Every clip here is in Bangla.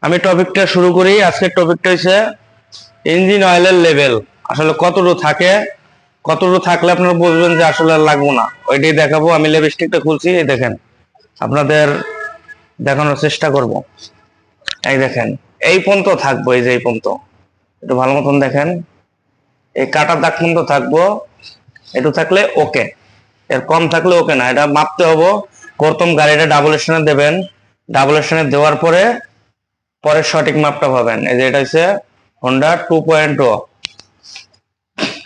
আমি টপিকটা শুরু করি। আজকের টপিকটা হচ্ছে ইঞ্জিন অয়েলের লেভেল আসলে কতটুকু থাকে, কতটুকু থাকলে আপনারা বুঝবেন যে আসলে আর লাগবো না, ওইটাই দেখাবো। আমি লিপস্টিকটা খুলছি, এই দেখেন, আপনাদের দেখানোর চেষ্টা করব। এই দেখেন, এই পর্যন্ত থাকবো, এই যে এই পর্যন্ত একটু ভালো মতন দেখেন, এই কাটার দাগ পর্যন্ত থাকবো। একটু থাকলে ওকে, এর কম থাকলে ওকে না, এটা মাপতে হবো। প্রথম গাড়িটা ডাবল স্ট্যান্ডে দেবেন, ডাবল স্ট্যান্ডে দেওয়ার পরে পরে সঠিক মাপটা পাবেন। এই যে এটা হচ্ছে হোন্ডা 2.0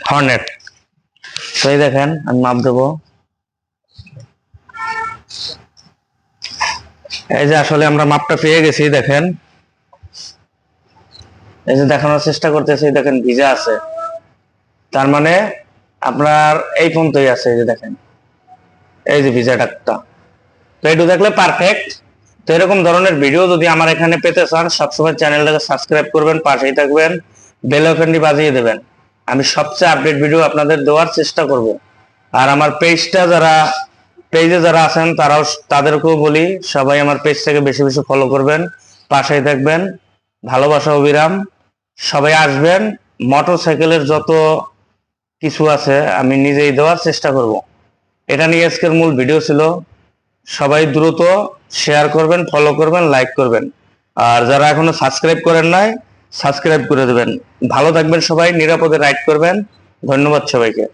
হর্নেট। তো এই দেখেন, আমি মাপ দেবো। এই যে আসলে আমরা মাপটা পেয়ে গেছি, দেখেন, এই যে দেখানোর চেষ্টা করতেছি, দেখেন ভিজা আছে, তার মানে আপনার এই পর্যন্তই আছে। এই যে দেখেন, এই যে ভিজা ডাকটা, তো এইটু দেখলে পারফেক্ট। তো এরকম ধরনের ভিডিও যদি আমার এখানে পেতে চান, সবসময় চ্যানেলটাকে সাবস্ক্রাইব করবেন, পাশেই থাকবেন, বেল আইকনটি বাজিয়ে দেবেন। আমি সবচেয়ে আপডেট ভিডিও আপনাদের দেওয়ার চেষ্টা করব। আর আমার পেজে যারা আছেন তারাও, তাদেরকেও বলি সবাই আমার পেজটাকে বেশি বেশি ফলো করবেন, পাশেই থাকবেন। ভালোবাসা অবিরাম, সবাই আসবেন। মোটরসাইকেলের যত কিছু আছে আমি নিজেই দেওয়ার চেষ্টা করব। এটা নিয়ে আজকের মূল ভিডিও ছিল। সবাই দ্রুত শেয়ার করবেন, ফলো করবেন, লাইক করবেন। আর যারা এখনো সাবস্ক্রাইব করেন নাই, সাবস্ক্রাইব করে দেবেন। ভালো থাকবেন সবাই, নিরাপদে রাইড করবেন। ধন্যবাদ সবাইকে।